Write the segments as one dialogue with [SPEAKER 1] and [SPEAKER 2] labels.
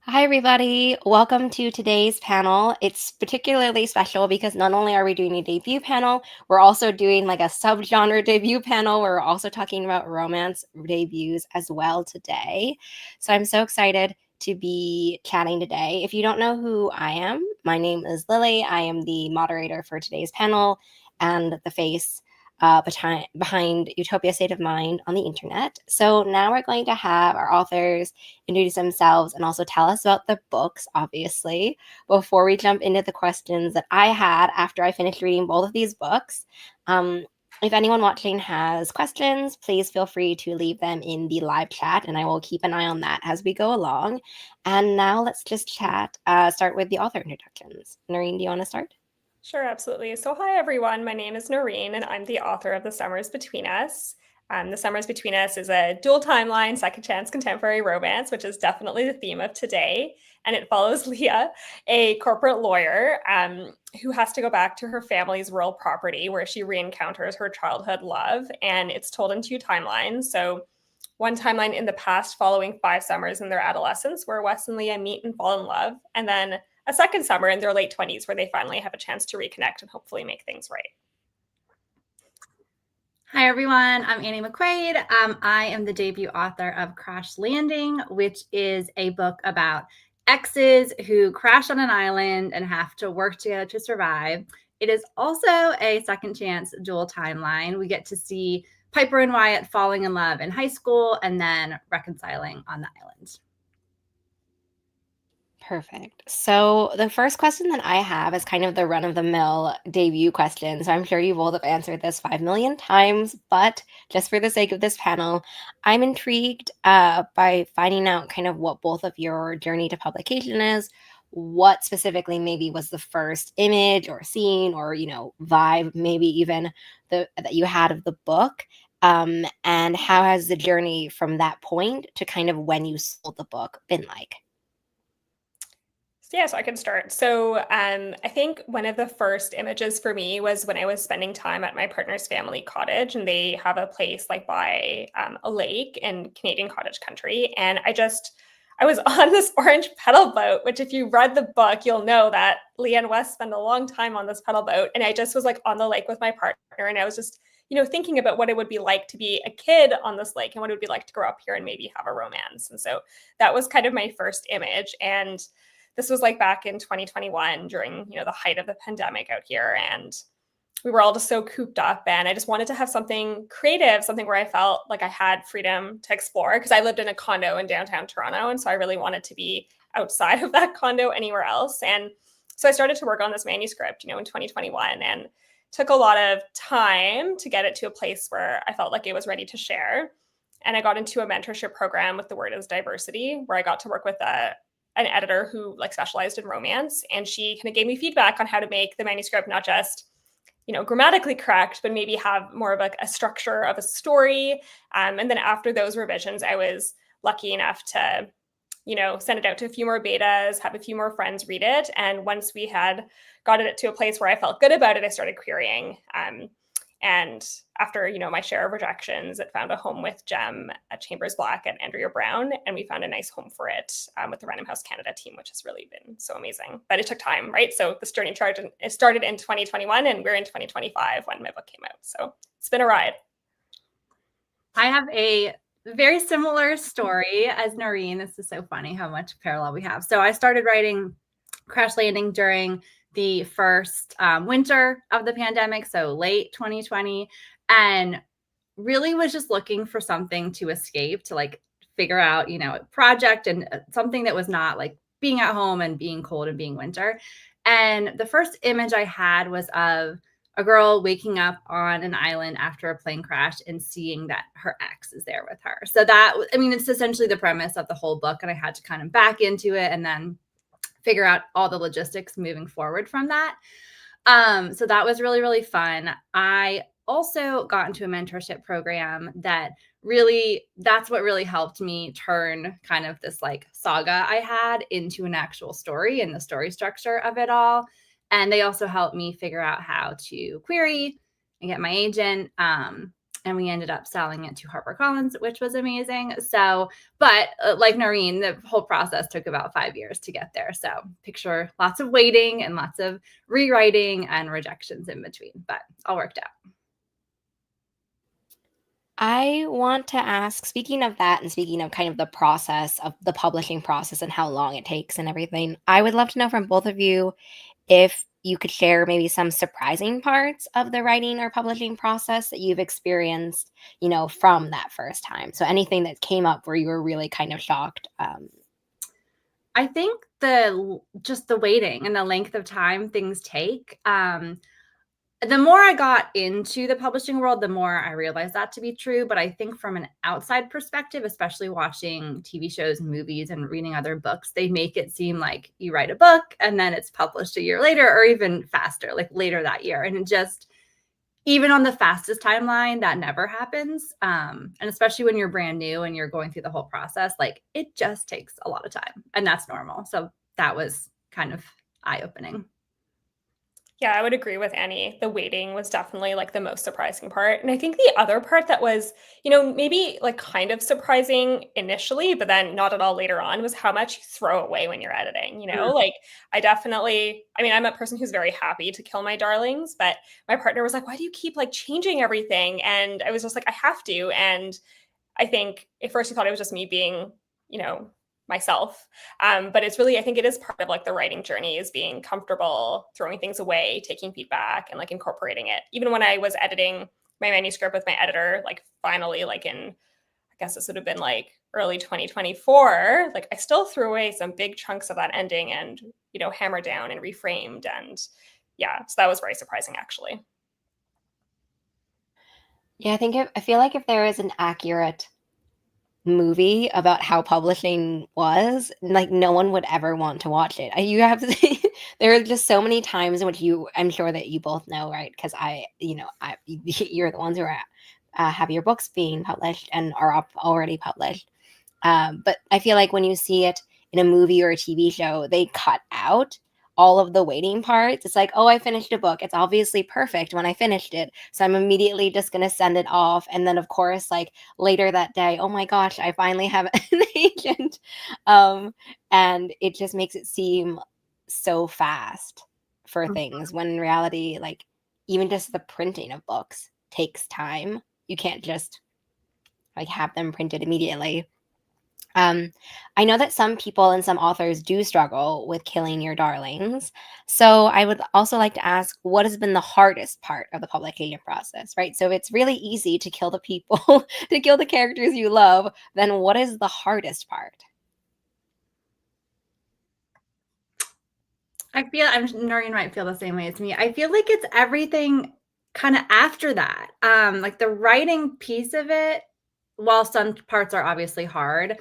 [SPEAKER 1] Hi, everybody. Welcome to today's panel. It's particularly special because not only are we doing a debut panel, we're also doing like a subgenre debut panel. We're also talking about romance debuts as well today. So I'm so excited to be chatting today. If you don't know who I am, my name is Lily. I am the moderator for today's panel and the face behind Utopia State of Mind on the internet. So now we're going to have our authors introduce themselves and also tell us about the books, obviously, before we jump into the questions that I had after I finished reading both of these books. Um, if anyone watching has questions, please feel free to leave them in the live chat, and I will keep an eye on that as we go along. And now let's just chat. Start with the author introductions. Noreen, do you want to start?
[SPEAKER 2] Sure, absolutely. So, hi everyone. My name is Noreen, and I'm the author of The Summers Between Us. The Summers Between Us is a dual timeline, second chance contemporary romance, which is definitely the theme of today. And it follows Leah, a corporate lawyer who has to go back to her family's rural property where she re-encounters her childhood love. And it's told in two timelines. So, one timeline in the past following 5 summers in their adolescence where Wes and Leah meet and fall in love. And then a second summer in their late 20s where they finally have a chance to reconnect and hopefully make things right.
[SPEAKER 3] Hi, everyone. I'm Annie McQuaid. I am the debut author of Crash Landing, which is a book about exes who crash on an island and have to work together to survive. It is also a second chance dual timeline. We get to see Piper and Wyatt falling in love in high school and then reconciling on the island.
[SPEAKER 1] Perfect. So the first question that I have is kind of the run-of-the-mill debut question. So I'm sure you both have answered this 5 million times, but just for the sake of this panel, I'm intrigued by finding out kind of what both of your journey to publication is. What specifically maybe was the first image or scene or vibe, maybe even that you had of the book, and how has the journey from that point to kind of when you sold the book been like?
[SPEAKER 2] So I can start. I think one of the first images for me was when I was spending time at my partner's family cottage, and they have a place like by a lake in Canadian cottage country. And I was on this orange pedal boat, which if you read the book, you'll know that Leah and Wes spend a long time on this pedal boat. And I just was like on the lake with my partner, and I was just thinking about what it would be like to be a kid on this lake and what it would be like to grow up here and maybe have a romance. And so that was kind of my first image. And this was like back in 2021 during, the height of the pandemic out here. And we were all just so cooped up. And I just wanted to have something creative, something where I felt like I had freedom to explore because I lived in a condo in downtown Toronto. And so I really wanted to be outside of that condo anywhere else. And so I started to work on this manuscript, in 2021 and took a lot of time to get it to a place where I felt like it was ready to share. And I got into a mentorship program with The Word is Diversity, where I got to work with an editor who like specialized in romance, and she kind of gave me feedback on how to make the manuscript not just grammatically correct, but maybe have more of like a structure of a story. And then after those revisions, I was lucky enough to send it out to a few more betas, have a few more friends read it. And once we had gotten it to a place where I felt good about it, I started querying. And after, my share of rejections, it found a home with Jem at Chambers Black and Andrea Brown. And we found a nice home for it with the Random House Canada team, which has really been so amazing. But it took time, right? So this journey it started in 2021 and we're in 2025 when my book came out. So it's been a ride.
[SPEAKER 3] I have a very similar story as Noreen. This is so funny how much parallel we have. So I started writing Crash Landing during the first winter of the pandemic, so late 2020, and really was just looking for something to escape, to like figure out, a project and something that was not like being at home and being cold and being winter. And the first image I had was of a girl waking up on an island after a plane crash and seeing that her ex is there with her. So it's essentially the premise of the whole book. And I had to kind of back into it and then figure out all the logistics moving forward from that. So that was really, really fun. I also got into a mentorship program that's what really helped me turn kind of this like saga I had into an actual story and the story structure of it all. And they also helped me figure out how to query and get my agent. and we ended up selling it to HarperCollins, which was amazing. So, but like Noreen, the whole process took about 5 years to get there. So picture lots of waiting and lots of rewriting and rejections in between, but all worked out.
[SPEAKER 1] I want to ask, speaking of that and speaking of kind of the process of the publishing process and how long it takes and everything, I would love to know from both of you if you could share maybe some surprising parts of the writing or publishing process that you've experienced, from that first time. So anything that came up where you were really kind of shocked.
[SPEAKER 3] I think just the waiting and the length of time things take. The more I got into the publishing world, the more I realized that to be true. But I think from an outside perspective, especially watching TV shows and movies and reading other books, they make it seem like you write a book and then it's published a year later or even faster, like later that year. And it just, even on the fastest timeline, that never happens. And especially when you're brand new and you're going through the whole process, like it just takes a lot of time, and that's normal. So that was kind of eye-opening.
[SPEAKER 2] Yeah, I would agree with Annie. The waiting was definitely like the most surprising part. And I think the other part that was, maybe like kind of surprising initially, but then not at all later on, was how much you throw away when you're editing. Like I'm a person who's very happy to kill my darlings, but my partner was like, why do you keep like changing everything? And I was just like, I have to. And I think at first he thought it was just me being, myself. But it's really, I think it is part of like the writing journey, is being comfortable throwing things away, taking feedback, and like incorporating it. Even when I was editing my manuscript with my editor, like finally, like I guess this would have been like early 2024, like I still threw away some big chunks of that ending and, hammered down and reframed. And yeah, so that was very surprising actually.
[SPEAKER 1] Yeah, I feel like if there is an accurate movie about how publishing was, like no one would ever want to watch it. You have to, there are just so many times in which I'm sure that you both know, right? Because you're the ones who are have your books being published and are already published. But I feel like when you see it in a movie or a TV show, they cut out all of the waiting parts. It's like, oh, I finished a book. It's obviously perfect when I finished it. So I'm immediately just going to send it off. And then, of course, like later that day, oh my gosh, I finally have an agent. And it just makes it seem so fast for things when in reality, like even just the printing of books takes time. You can't just like have them printed immediately. I know that some people and some authors do struggle with killing your darlings. So I would also like to ask, what has been the hardest part of the publication process, right? So if it's really easy to kill the people, to kill the characters you love, then what is the hardest part?
[SPEAKER 3] Noreen might feel the same way as me. I feel like it's everything kind of after that. Like the writing piece of it, while some parts are obviously hard,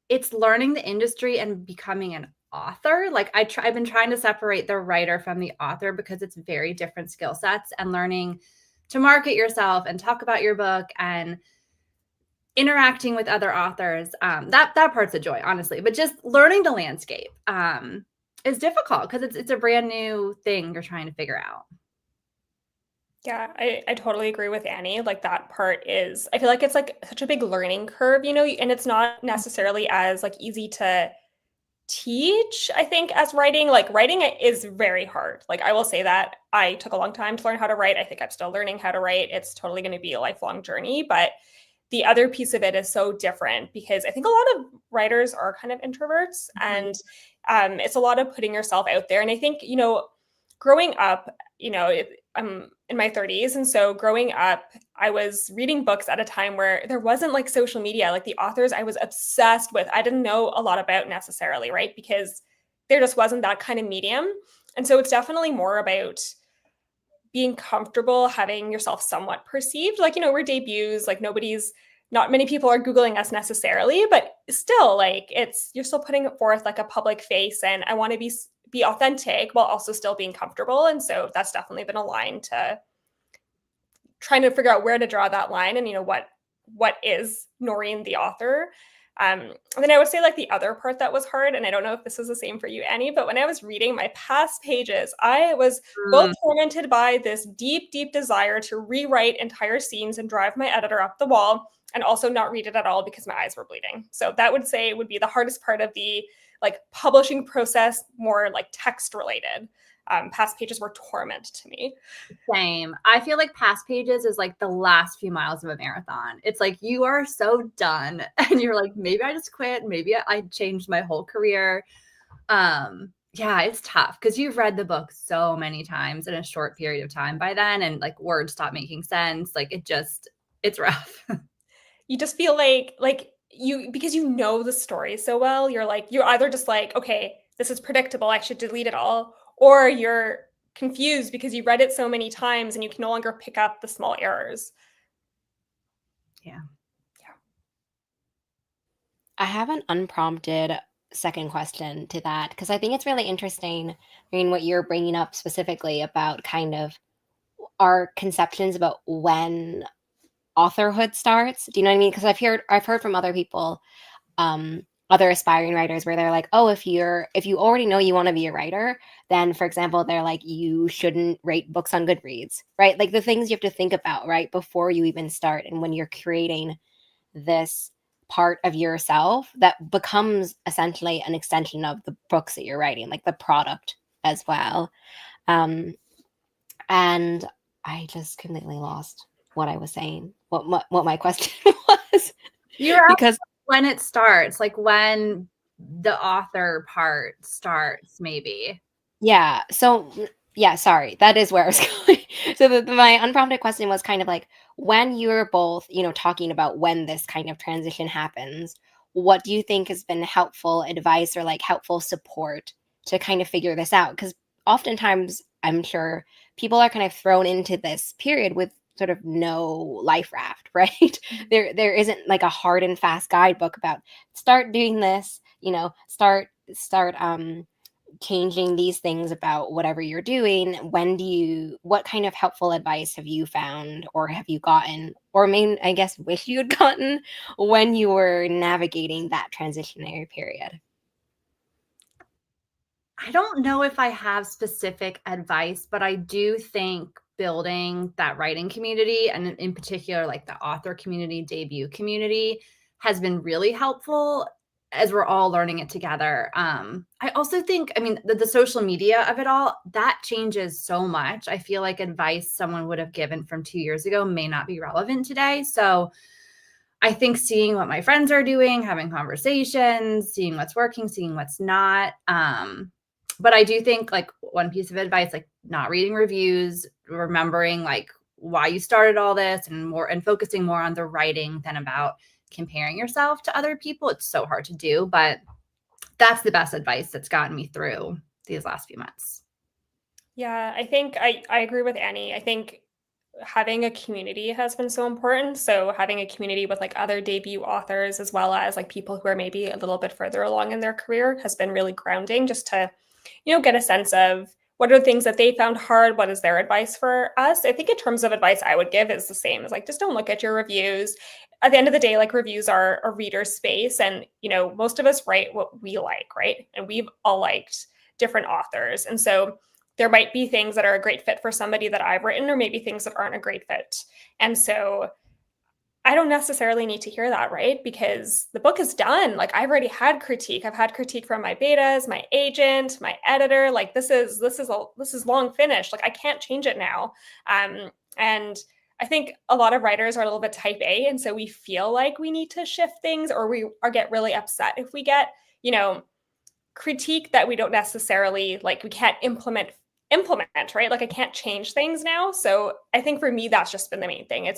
[SPEAKER 3] it's learning the industry and becoming an author. Like I've been trying to separate the writer from the author because it's very different skill sets, and learning to market yourself and talk about your book and interacting with other authors. That part's a joy, honestly, but just learning the landscape is difficult because it's a brand new thing you're trying to figure out.
[SPEAKER 2] Yeah, I totally agree with Annie. Like that part is, I feel like it's like such a big learning curve, and it's not necessarily as like easy to teach, I think, as writing. Like writing is very hard. Like I will say that I took a long time to learn how to write. I think I'm still learning how to write. It's totally going to be a lifelong journey, but the other piece of it is so different because I think a lot of writers are kind of introverts, and it's a lot of putting yourself out there. And I think, growing up, I'm in my 30s. And so growing up, I was reading books at a time where there wasn't like social media. Like the authors I was obsessed with, I didn't know a lot about necessarily, right? Because there just wasn't that kind of medium. And so it's definitely more about being comfortable having yourself somewhat perceived. Like, we're debuts, like not many people are Googling us necessarily, but still like you're still putting it forth like a public face, and I want to be authentic while also still being comfortable. And so that's definitely been a line to trying to figure out where to draw that line and, what is Noreen the author. And then I would say like the other part that was hard, and I don't know if this is the same for you, Annie, but when I was reading my past pages, I was both tormented by this deep, deep desire to rewrite entire scenes and drive my editor up the wall, and also not read it at all because my eyes were bleeding. So that would say would be the hardest part of the like publishing process, more like text related. Past pages were torment to me.
[SPEAKER 3] Same. I feel like past pages is like the last few miles of a marathon. It's like you are so done and you're like, maybe I just quit. Maybe I changed my whole career. Yeah, it's tough because you've read the book so many times in a short period of time by then, and like words stop making sense. Like it's rough.
[SPEAKER 2] You just feel like you, because you know the story so well, you're either just like, okay, this is predictable, I should delete it all, or you're confused because you read it so many times and you can no longer pick up the small errors.
[SPEAKER 3] Yeah.
[SPEAKER 1] I have an unprompted second question to that because I think it's really interesting. I mean, what you're bringing up specifically about kind of our conceptions about when authorhood starts. Do you know what I mean? Because I've heard from other people, other aspiring writers, where they're like, oh, if you already know you want to be a writer, then for example, they're like, you shouldn't rate books on Goodreads, right? Like the things you have to think about right before you even start, and when you're creating this part of yourself that becomes essentially an extension of the books that you're writing, like the product as well. And I just completely lost what I was saying, what my question was.
[SPEAKER 3] You're
[SPEAKER 1] because
[SPEAKER 3] when it starts, like when the author part starts, maybe.
[SPEAKER 1] Yeah. So, yeah, sorry. That is where I was going. So my unprompted question was kind of like, when you're both, talking about when this kind of transition happens, what do you think has been helpful advice or like helpful support to kind of figure this out? Because oftentimes I'm sure people are kind of thrown into this period with sort of no life raft, right? There isn't like a hard and fast guidebook about start doing this, start changing these things about whatever you're doing. What kind of helpful advice have you found or have you gotten, or I guess wish you had gotten, when you were navigating that transitionary period?
[SPEAKER 3] I don't know if I have specific advice, but I do think building that writing community, and in particular, like the author community, debut community, has been really helpful as we're all learning it together. I also think, I mean, the social media of it all, that changes so much. I feel like advice someone would have given from 2 years ago may not be relevant today. So I think seeing what my friends are doing, having conversations, seeing what's working, seeing what's not. But I do think like one piece of advice, like not reading reviews, remembering like why you started all this, and focusing more on the writing than about comparing yourself to other people. It's so hard to do, but that's the best advice that's gotten me through these last few months.
[SPEAKER 2] Yeah, I think I agree with Annie. I think having a community has been so important. So having a community with like other debut authors, as well as like people who are maybe a little bit further along in their career, has been really grounding, just to, get a sense of what are the things that they found hard, what is their advice for us. I think in terms of advice I would give is the same as like, just don't look at your reviews. At the end of the day, like reviews are a reader's space, and most of us write what we like, right? And we've all liked different authors, and so there might be things that are a great fit for somebody that I've written, or maybe things that aren't a great fit. And so I don't necessarily need to hear that, right? Because the book is done. Like I've already had critique. I've had critique from my betas, my agent, my editor. Like this is long finished. Like I can't change it now. And I think a lot of writers are a little bit type A, and so we feel like we need to shift things, or get really upset if we get, critique that we don't necessarily like. We can't implement, right? Like I can't change things now. So I think for me, that's just been the main thing.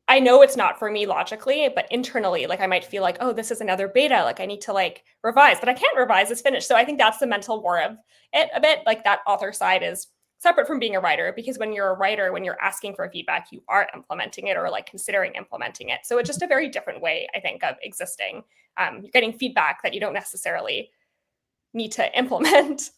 [SPEAKER 2] I know it's not for me logically, but internally, like I might feel like, oh, this is another beta. Like I need to like revise, but I can't revise, it's finished. So I think that's the mental war of it a bit. Like that author side is separate from being a writer, because when you're a writer, when you're asking for feedback, you are implementing it, or like considering implementing it. So it's just a very different way, I think, of existing. You're getting feedback that you don't necessarily need to implement.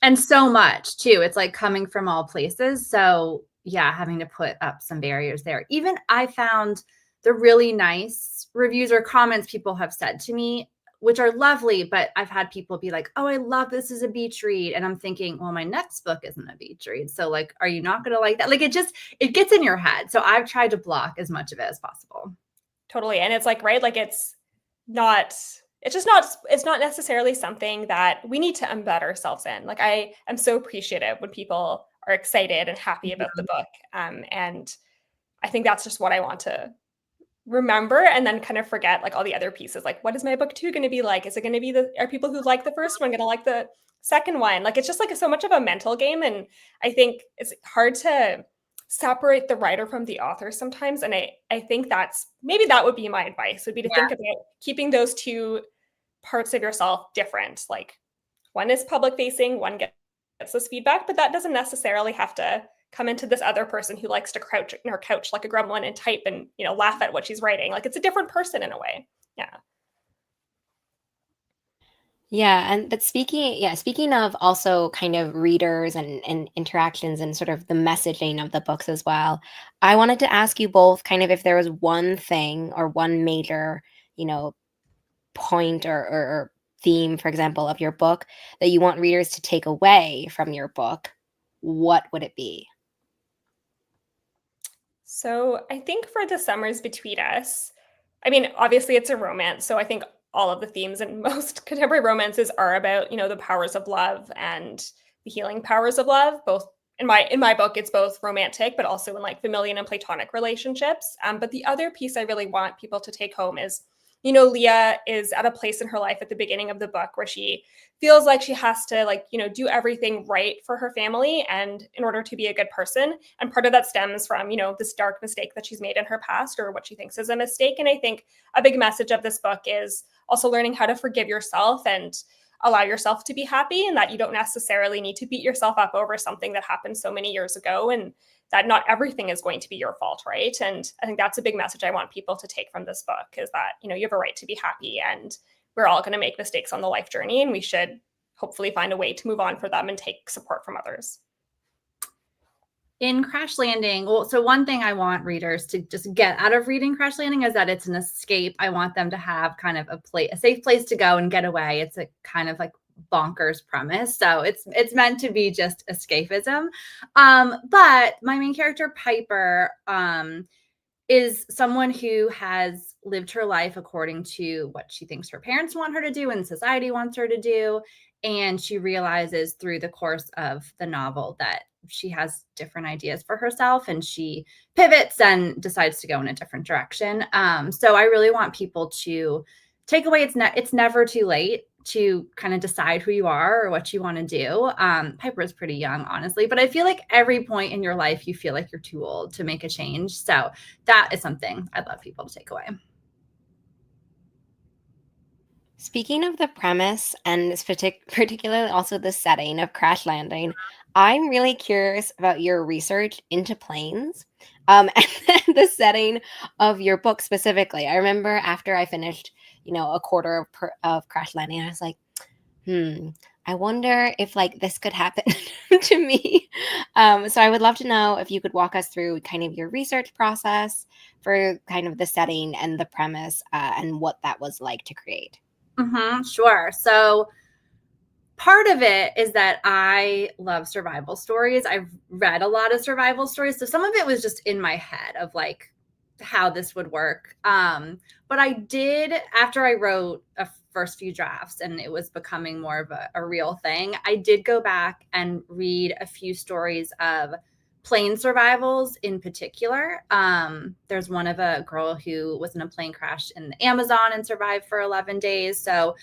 [SPEAKER 3] And so much too. It's like coming from all places. So yeah, having to put up some barriers there. Even I found the really nice reviews or comments people have said to me, which are lovely, but I've had people be like, oh, I love this as a beach read. And I'm thinking, well, my next book isn't a beach read. So like, are you not going to like that? Like it gets in your head. So I've tried to block as much of it as possible.
[SPEAKER 2] Totally. And it's like, right, like it's not necessarily something that we need to embed ourselves in. Like I am so appreciative when people are excited and happy about the book. And I think that's just what I want to remember, and then kind of forget like all the other pieces. Like, what is my book 2 going to be like? Is it going to be are people who like the first one going to like the second one? Like, it's just like so much of a mental game. And I think it's hard to separate the writer from the author sometimes. And I think maybe that would be my advice, would be to think about keeping those two parts of yourself different. Like, one is public facing, one gets this feedback, but that doesn't necessarily have to come into this other person who likes to crouch in her couch like a gremlin and type and, laugh at what she's writing. Like, it's a different person in a way. Yeah.
[SPEAKER 1] Yeah, but speaking of also kind of readers and interactions and sort of the messaging of the books as well, I wanted to ask you both kind of if there was one thing or one major, point or theme, for example, of your book that you want readers to take away from your book, what would it be?
[SPEAKER 2] So I think for The Summers Between Us, I mean, obviously it's a romance. So I think all of the themes in most contemporary romances are about, the powers of love and the healing powers of love. Both in my book, it's both romantic, but also in like familial and platonic relationships. But the other piece I really want people to take home is, Leah is at a place in her life at the beginning of the book where she feels like she has to do everything right for her family and in order to be a good person. And part of that stems from, this dark mistake that she's made in her past, or what she thinks is a mistake. And I think a big message of this book is also learning how to forgive yourself and allow yourself to be happy, and that you don't necessarily need to beat yourself up over something that happened so many years ago, and that not everything is going to be your fault, right? And I think that's a big message I want people to take from this book, is that, you have a right to be happy, and we're all going to make mistakes on the life journey, and we should hopefully find a way to move on for them and take support from others.
[SPEAKER 3] In Crash Landing, so one thing I want readers to just get out of reading Crash Landing is that it's an escape. I want them to have kind of a safe place to go and get away. It's a kind of like bonkers premise, so it's meant to be just escapism. But my main character, Piper, is someone who has lived her life according to what she thinks her parents want her to do and society wants her to do. And she realizes through the course of the novel that she has different ideas for herself, and she pivots and decides to go in a different direction. So I really want people to take away, it's never too late to kind of decide who you are or what you want to do. Piper is pretty young, honestly, but I feel like every point in your life, you feel like you're too old to make a change. So that is something I'd love people to take away.
[SPEAKER 1] Speaking of the premise and particularly also the setting of Crash Landing, I'm really curious about your research into planes, and then the setting of your book specifically. I remember after I finished, a quarter of Crash Landing, I was like, I wonder if like this could happen to me. So I would love to know if you could walk us through kind of your research process for kind of the setting and the premise, and what that was like to create.
[SPEAKER 3] Sure. So part of it is that I love survival stories. I've read a lot of survival stories. So some of it was just in my head of like how this would work. But I did, after I wrote a first few drafts and it was becoming more of a real thing, I did go back and read a few stories of plane survivals in particular. There's one of a girl who was in a plane crash in the Amazon and survived for 11 days. So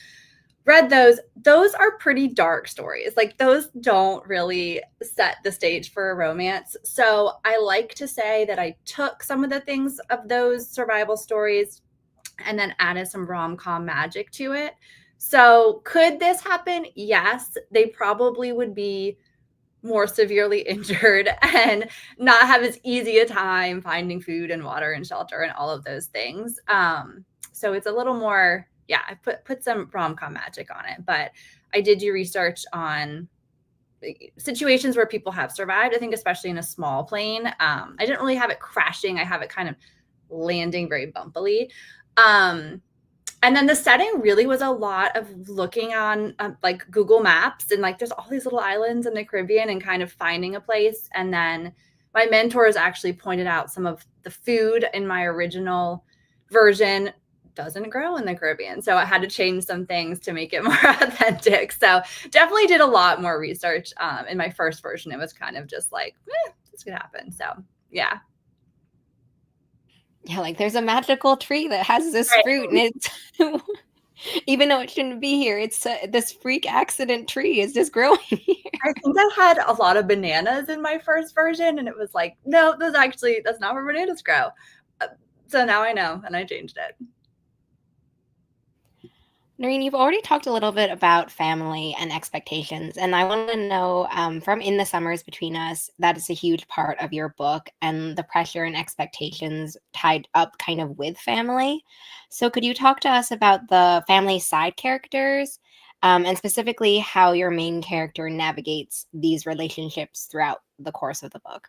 [SPEAKER 3] read those. Those are pretty dark stories. Like, those don't really set the stage for a romance. So I like to say that I took some of the things of those survival stories and then added some rom-com magic to it. So could this happen? Yes, they probably would be more severely injured and not have as easy a time finding food and water and shelter and all of those things. So it's a little more, I put some rom-com magic on it, but I did do research on situations where people have survived. I think especially in a small plane. I didn't really have it crashing. I have it kind of landing very bumpily. And then the setting really was a lot of looking on like Google Maps, and like there's all these little islands in the Caribbean and kind of finding a place. And then my mentors actually pointed out some of the food in my original version doesn't grow in the Caribbean. So I had to change some things to make it more authentic. So definitely did a lot more research. In my first version, it was kind of just like, this could happen. So yeah.
[SPEAKER 1] Yeah, like there's a magical tree that has this
[SPEAKER 3] Right.
[SPEAKER 1] fruit, and it's even though it shouldn't be here, it's this freak accident tree is just growing here.
[SPEAKER 3] I think I had a lot of bananas in my first version, and it was like, no, that's not where bananas grow. So now I know, and I changed it.
[SPEAKER 1] Noreen, you've already talked a little bit about family and expectations, and I want to know from In the Summers Between Us, that is a huge part of your book and the pressure and expectations tied up kind of with family. So, could you talk to us about the family side characters and specifically how your main character navigates these relationships throughout the course of the book?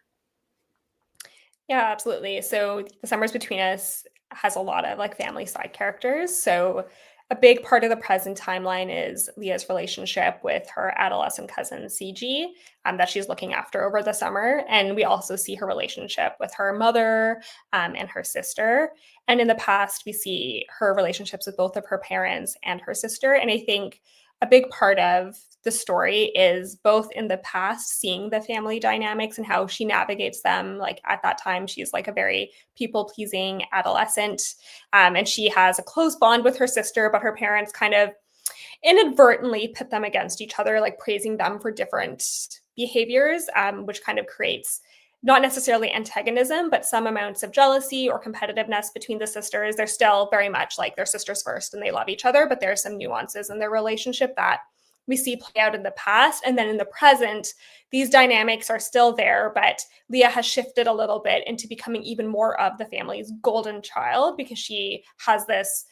[SPEAKER 2] Yeah, absolutely. So The Summers Between Us has a lot of like family side characters. So a big part of the present timeline is Leah's relationship with her adolescent cousin CG, that she's looking after over the summer. And we also see her relationship with her mother and her sister. And in the past, we see her relationships with both of her parents and her sister. And I think a big part of the story is both in the past seeing the family dynamics and how she navigates them. Like at that time, she's like a very people pleasing adolescent, and she has a close bond with her sister, but her parents kind of inadvertently pit them against each other, like praising them for different behaviors, which kind of creates not necessarily antagonism, but some amounts of jealousy or competitiveness between the sisters. They're still very much like their sisters first and they love each other, but there are some nuances in their relationship that we see play out in the past. And then in the present, these dynamics are still there, but Leah has shifted a little bit into becoming even more of the family's golden child because she has this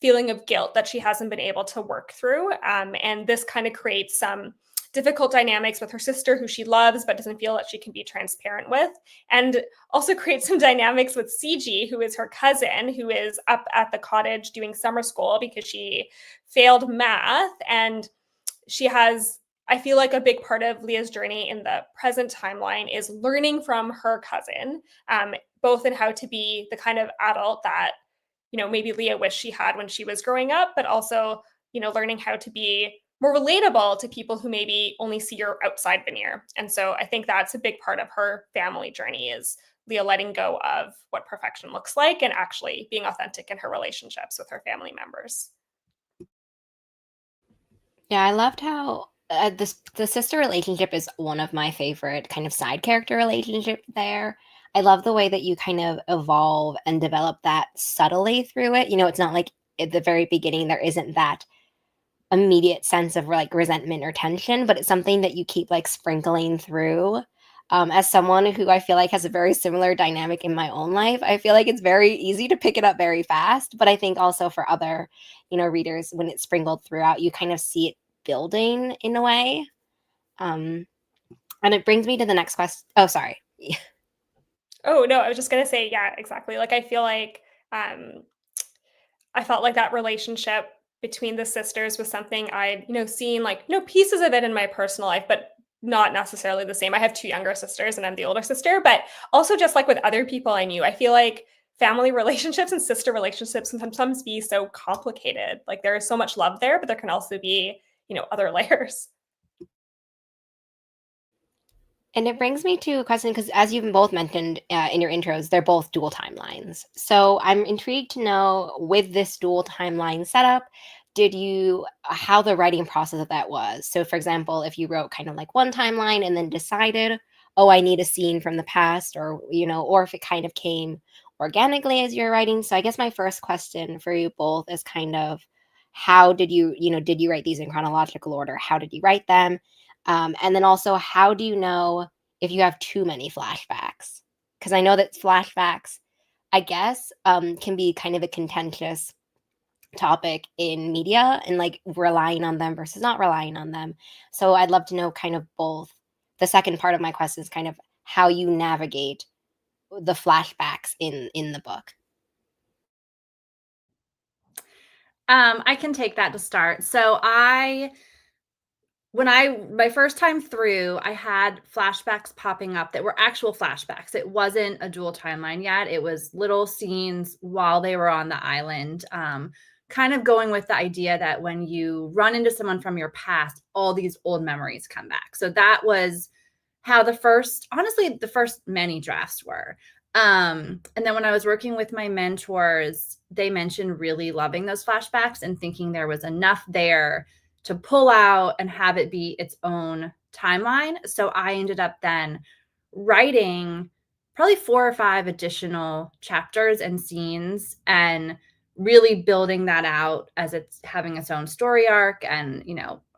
[SPEAKER 2] feeling of guilt that she hasn't been able to work through. And this kind of creates some difficult dynamics with her sister, who she loves but doesn't feel that she can be transparent with, and also creates some dynamics with CG, who is her cousin, who is up at the cottage doing summer school because she failed math. And she has, I feel like a big part of Leah's journey in the present timeline is learning from her cousin, both in how to be the kind of adult that, maybe Leah wished she had when she was growing up, but also, learning how to be more relatable to people who maybe only see your outside veneer. And so I think that's a big part of her family journey is Leah letting go of what perfection looks like and actually being authentic in her relationships with her family members.
[SPEAKER 1] Yeah, I loved how the sister relationship is one of my favorite kind of side character relationship there. I love the way that you kind of evolve and develop that subtly through it. It's not like at the very beginning there isn't that immediate sense of like resentment or tension, but it's something that you keep like sprinkling through. As someone who I feel like has a very similar dynamic in my own life, I feel like it's very easy to pick it up very fast. But I think also for other, readers, when it's sprinkled throughout, you kind of see it building in a way. And it brings me to the next question. Oh, sorry.
[SPEAKER 2] Oh, no, I was just going to say, yeah, exactly. Like, I feel like um, I felt like that relationship between the sisters was something I'd, seen like, pieces of it in my personal life, but not necessarily the same. I have two younger sisters and I'm the older sister, but also just like with other people I knew, I feel like family relationships and sister relationships can sometimes be so complicated. Like there is so much love there, but there can also be, other layers.
[SPEAKER 1] And it brings me to a question because, as you've both mentioned in your intros, they're both dual timelines. So I'm intrigued to know with this dual timeline setup, how the writing process of that was. So, for example, if you wrote kind of like one timeline and then decided, oh, I need a scene from the past, or if it kind of came organically as you're writing. So, I guess my first question for you both is kind of how did you write these in chronological order? How did you write them? And then also, how do you know if you have too many flashbacks? Because I know that flashbacks, I guess, can be kind of a contentious topic in media and like relying on them versus not relying on them. So I'd love to know kind of both. The second part of my question is kind of how you navigate the flashbacks in the book.
[SPEAKER 3] I can take that to start. So my first time through, I had flashbacks popping up that were actual flashbacks. It wasn't a dual timeline yet. It was little scenes while they were on the island. Kind of going with the idea that when you run into someone from your past, all these old memories come back. So that was how the first many drafts were. And then when I was working with my mentors, they mentioned really loving those flashbacks and thinking there was enough there to pull out and have it be its own timeline. So I ended up then writing probably 4 or 5 additional chapters and scenes and really building that out as it's having its own story arc and,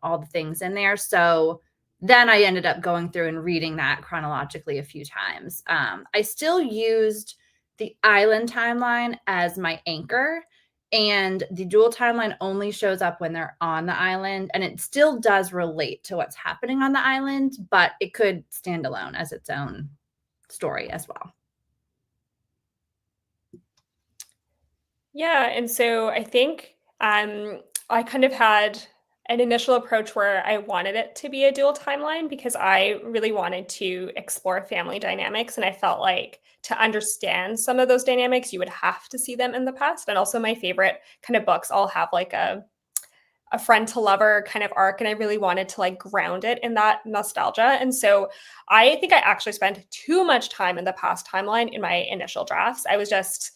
[SPEAKER 3] all the things in there. So then I ended up going through and reading that chronologically a few times. I still used the island timeline as my anchor, and the dual timeline only shows up when they're on the island, and it still does relate to what's happening on the island, but it could stand alone as its own story as well.
[SPEAKER 2] Yeah, and so I think I kind of had an initial approach where I wanted it to be a dual timeline because I really wanted to explore family dynamics. And I felt like to understand some of those dynamics, you would have to see them in the past. And also, my favorite kind of books all have like a friend to lover kind of arc. And I really wanted to like ground it in that nostalgia. And so I think I actually spent too much time in the past timeline in my initial drafts. I was just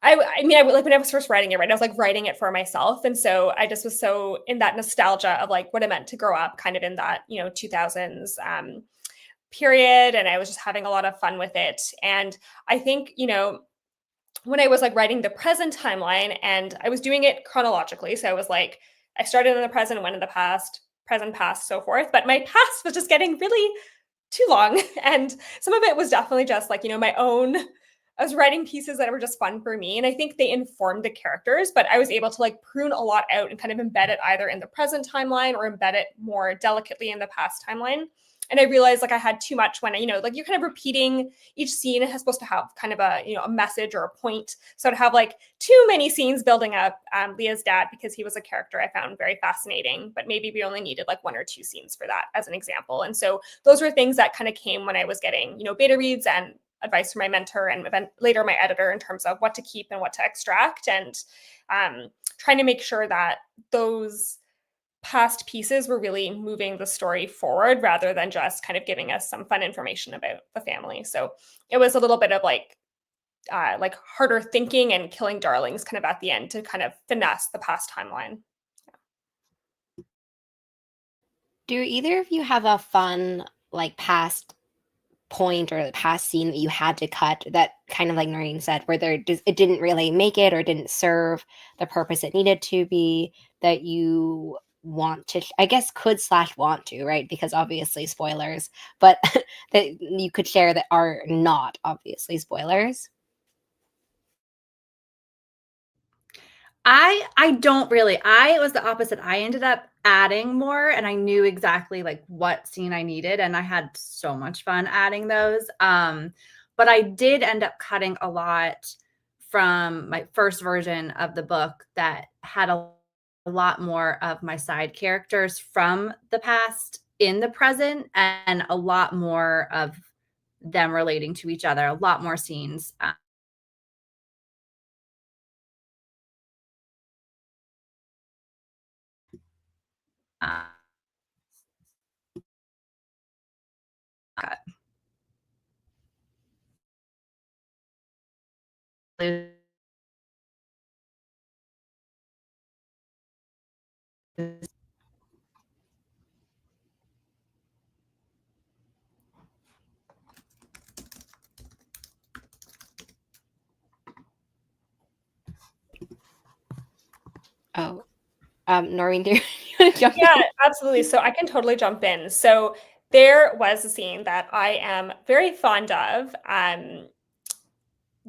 [SPEAKER 2] I like when I was first writing it, right? I was like writing it for myself. And so I just was so in that nostalgia of like what it meant to grow up kind of in that, 2000s period. And I was just having a lot of fun with it. And I think, when I was like writing the present timeline and I was doing it chronologically. So I was like, I started in the present, went in the past, present, past, so forth. But my past was just getting really too long. And some of it was definitely just like, my own. I was writing pieces that were just fun for me. And I think they informed the characters, but I was able to like prune a lot out and kind of embed it either in the present timeline or embed it more delicately in the past timeline. And I realized like I had too much when like you're kind of repeating each scene is supposed to have kind of a message or a point. So to have like too many scenes building up Leah's dad because he was a character I found very fascinating, but maybe we only needed like 1 or 2 scenes for that as an example. And so those were things that kind of came when I was getting, beta reads and advice from my mentor and then later my editor in terms of what to keep and what to extract and trying to make sure that those past pieces were really moving the story forward rather than just kind of giving us some fun information about the family. So it was a little bit of like harder thinking and killing darlings kind of at the end to kind of finesse the past timeline.
[SPEAKER 1] Do either of you have a fun like past point or the past scene that you had to cut that kind of like Noreen said, where it didn't really make it or didn't serve the purpose it needed to be that you want to, I guess, could/want to, right? Because obviously spoilers, but that you could share that are not obviously spoilers.
[SPEAKER 3] I don't really. I was the opposite. I ended up adding more and I knew exactly like what scene I needed and I had so much fun adding those. But I did end up cutting a lot from my first version of the book that had a lot more of my side characters from the past in the present and a lot more of them relating to each other, a lot more scenes. Uh,
[SPEAKER 1] Oh, Noreen, do you want to jump in?
[SPEAKER 2] Yeah, absolutely. So I can totally jump in. So there was a scene that I am very fond of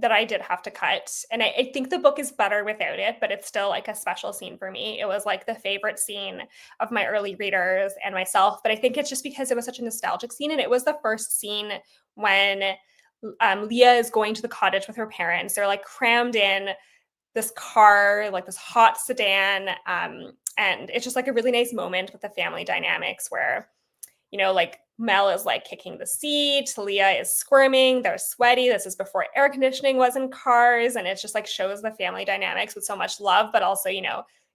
[SPEAKER 2] that I did have to cut. And I think the book is better without it, but it's still like a special scene for me. It was like the favorite scene of my early readers and myself. But I think it's just because it was such a nostalgic scene. And it was the first scene when Leah is going to the cottage with her parents. They're like crammed in this car, like this hot sedan. And it's just like a really nice moment with the family dynamics where, like Mel is like kicking the seat, Leah is squirming, they're sweaty. This is before air conditioning was in cars. And it just like shows the family dynamics with so much love, but also,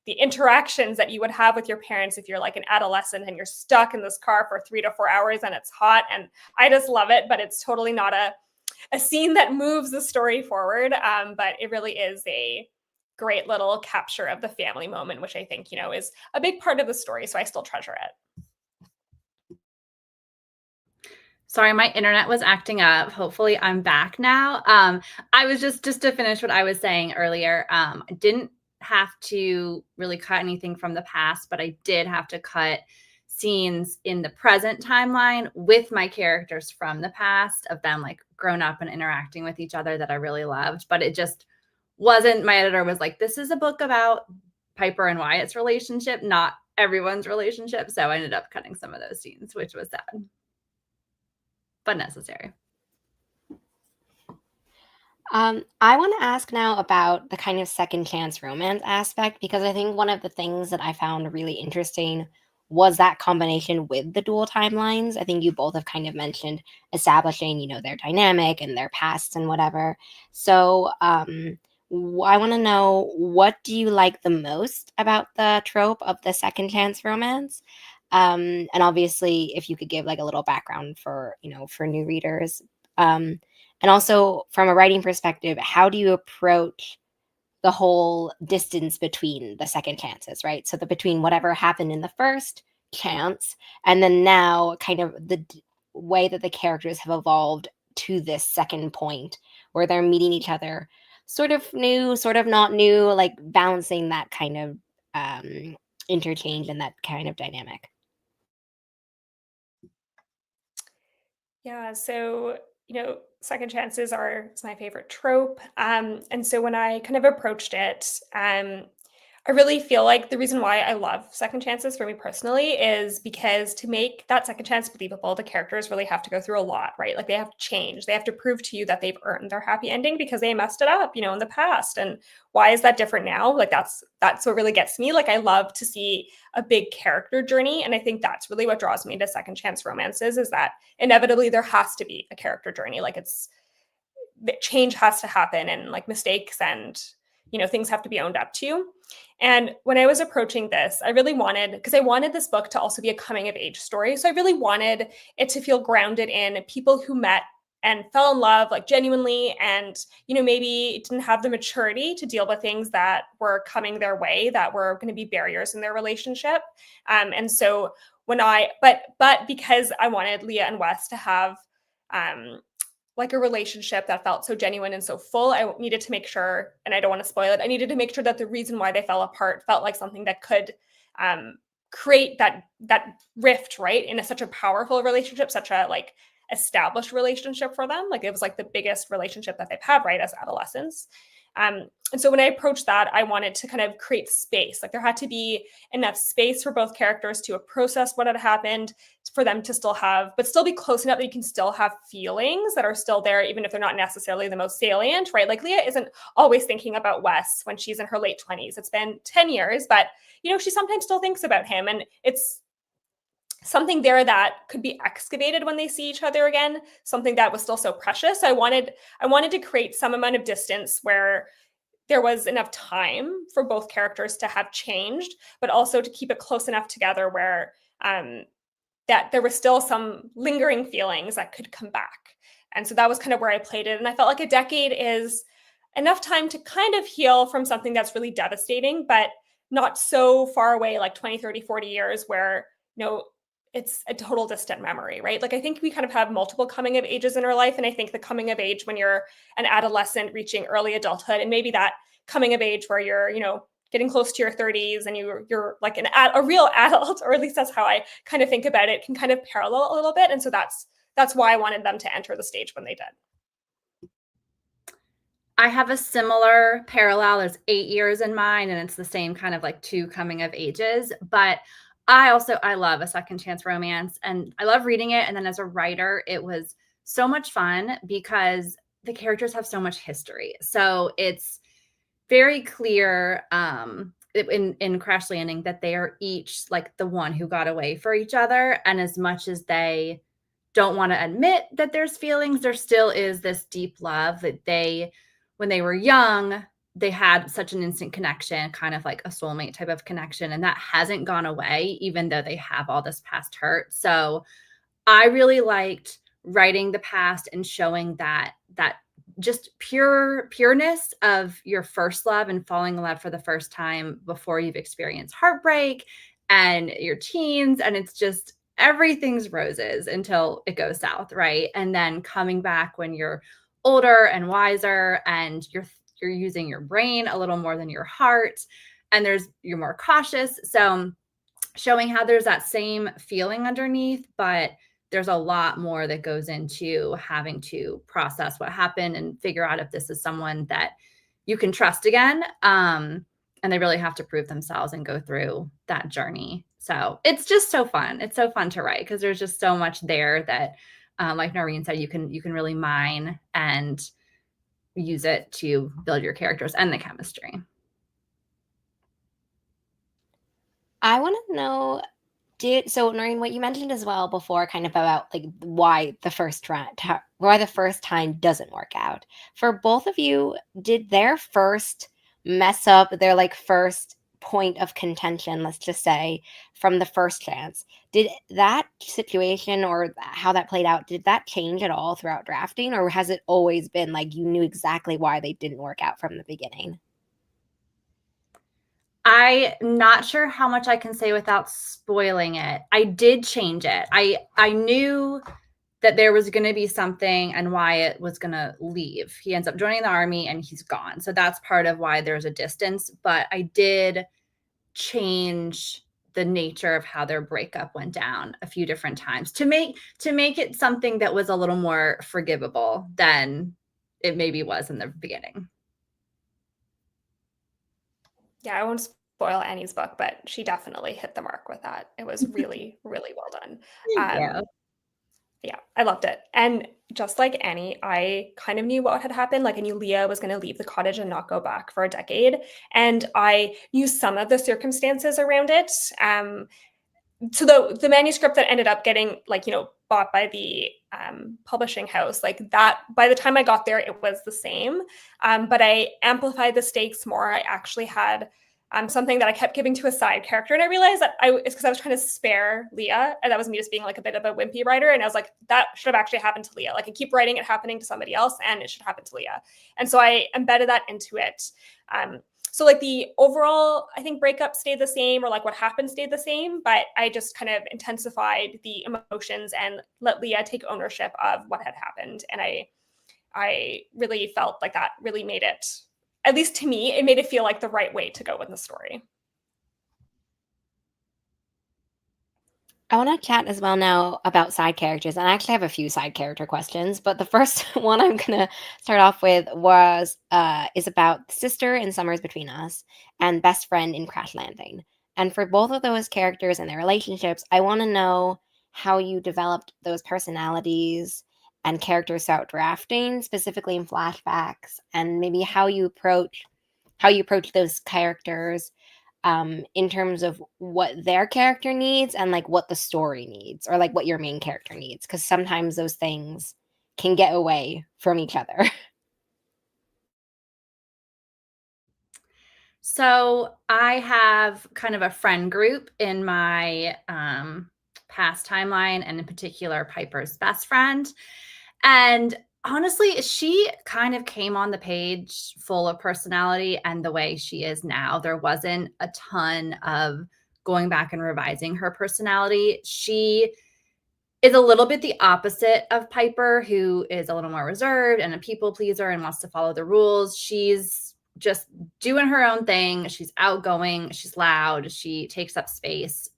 [SPEAKER 2] the interactions that you would have with your parents if you're like an adolescent and you're stuck in this car for 3 to 4 hours and it's hot. And I just love it, but it's totally not a scene that moves the story forward. But it really is a great little capture of the family moment, which I think, is a big part of the story. So I still treasure it.
[SPEAKER 3] Sorry, my internet was acting up. Hopefully I'm back now. I was just to finish what I was saying earlier. I didn't have to really cut anything from the past, but I did have to cut scenes in the present timeline with my characters from the past of them like grown up and interacting with each other that I really loved. But it just wasn't, my editor was like, this is a book about Piper and Wyatt's relationship, not everyone's relationship. So I ended up cutting some of those scenes, which was sad, but necessary.
[SPEAKER 1] I want to ask now about the kind of second chance romance aspect, because I think one of the things that I found really interesting was that combination with the dual timelines. I think you both have kind of mentioned establishing, their dynamic and their pasts and whatever. So I want to know, what do you like the most about the trope of the second chance romance? And obviously, if you could give like a little background for, for new readers. And also, from a writing perspective, how do you approach the whole distance between the second chances, right? So between whatever happened in the first chance and then now kind of the way that the characters have evolved to this second point where they're meeting each other, sort of new, sort of not new, like balancing that kind of interchange and that kind of dynamic.
[SPEAKER 2] Yeah, so second chances is my favorite trope. And so when I kind of approached it, I really feel like the reason why I love second chances for me personally is because to make that second chance believable, the characters really have to go through a lot, right? Like they have to change. They have to prove to you that they've earned their happy ending because they messed it up, in the past. And why is that different now? Like that's what really gets me. Like I love to see a big character journey. And I think that's really what draws me to second chance romances, is that inevitably there has to be a character journey. Like change has to happen, and like mistakes and things have to be owned up to. And when I was approaching this, I really because I wanted this book to also be a coming of age story. So I really wanted it to feel grounded in people who met and fell in love like genuinely, and maybe didn't have the maturity to deal with things that were coming their way that were going to be barriers in their relationship. And so but because I wanted Leah and Wes to have like a relationship that felt so genuine and so full, I needed to make sure, and I don't want to spoil it, I needed to make sure that the reason why they fell apart felt like something that could create that rift, right, in such a powerful relationship, such a like established relationship for them. Like it was like the biggest relationship that they've had, right, as adolescents. And so when I approached that, I wanted to kind of create space. Like there had to be enough space for both characters to process what had happened, for them to still be close enough that you can still have feelings that are still there, even if they're not necessarily the most salient, right? Like Leah isn't always thinking about Wes when she's in her late 20s. It's been 10 years, but she sometimes still thinks about him. And it's something there that could be excavated when they see each other again, something that was still so precious. So I wanted to create some amount of distance where there was enough time for both characters to have changed, but also to keep it close enough together where that there were still some lingering feelings that could come back. And so that was kind of where I played it. And I felt like a decade is enough time to kind of heal from something that's really devastating, but not so far away, like 20, 30, 40 years where, it's a total distant memory, right? Like I think we kind of have multiple coming of ages in our life. And I think the coming of age when you're an adolescent reaching early adulthood, and maybe that coming of age where you're, getting close to your 30s and you're like a real adult, or at least that's how I kind of think about it, can kind of parallel a little bit. And so that's why I wanted them to enter the stage when they did.
[SPEAKER 3] I have a similar parallel. There's 8 years in mine, and it's the same kind of like two coming of ages. But I love a second chance romance, and I love reading it. And then as a writer, it was so much fun because the characters have so much history. So it's very clear in Crash Landing that they are each like the one who got away for each other. And as much as they don't want to admit that there's feelings, there still is this deep love that when they were young, they had such an instant connection, kind of like a soulmate type of connection. And that hasn't gone away, even though they have all this past hurt. So I really liked writing the past and showing that just pureness of your first love and falling in love for the first time before you've experienced heartbreak and your teens. And it's just everything's roses until it goes south, right? And then coming back when you're older and wiser and you're using your brain a little more than your heart, and you're more cautious. So showing how there's that same feeling underneath, but there's a lot more that goes into having to process what happened and figure out if this is someone that you can trust again. And they really have to prove themselves and go through that journey. So it's just so fun. It's so fun to write because there's just so much there that, like Noreen said, you can really mine and use it to build your characters and the chemistry.
[SPEAKER 1] I want to know, Noreen, what you mentioned as well before, kind of about like why the first time doesn't work out. For both of you, did their first mess up, their like first point of contention, let's just say, from the first chance, did that situation or how that played out, did that change at all throughout drafting, or has it always been like you knew exactly why they didn't work out from the beginning?
[SPEAKER 3] I'm not sure how much I can say without spoiling it. I did change it. I knew that there was going to be something and Wyatt was going to leave. He ends up joining the army and he's gone. So that's part of why there's a distance. But I did change the nature of how their breakup went down a few different times to make it something that was a little more forgivable than it maybe was in the beginning.
[SPEAKER 2] Yeah, I won't spoil Annie's book, but she definitely hit the mark with that. It was really, really well done. Yeah, I loved it. And just like Annie, I kind of knew what had happened. Like I knew Leah was going to leave the cottage and not go back for a decade. And I knew some of the circumstances around it. So the manuscript that ended up getting bought by the publishing house, like that, by the time I got there, it was the same. But I amplified the stakes more. I actually had something that I kept giving to a side character. And I realized that it's because I was trying to spare Leah. And that was me just being like a bit of a wimpy writer. And I was like, that should have actually happened to Leah. Like I keep writing it happening to somebody else and it should happen to Leah. And so I embedded that into it. So like the overall, I think breakup stayed the same, or like what happened stayed the same, but I just kind of intensified the emotions and let Leah take ownership of what had happened. And I really felt like that really made it, at least to me, it made it feel like the right way to go with the story.
[SPEAKER 1] I want to chat as well now about side characters, and I actually have a few side character questions. But the first one I'm gonna start off with is about sister in Summers Between Us and best friend in Crash Landing. And for both of those characters and their relationships, I want to know how you developed those personalities and characters throughout drafting, specifically in flashbacks, and maybe how you approach those characters in terms of what their character needs and like what the story needs, or like what your main character needs, because sometimes those things can get away from each other.
[SPEAKER 3] So I have kind of a friend group in my past timeline, and in particular Piper's best friend. And honestly, she kind of came on the page full of personality and the way she is now. There wasn't a ton of going back and revising her personality. She is a little bit the opposite of Piper, who is a little more reserved and a people pleaser and wants to follow the rules. She's just doing her own thing. She's outgoing. She's loud. She takes up space.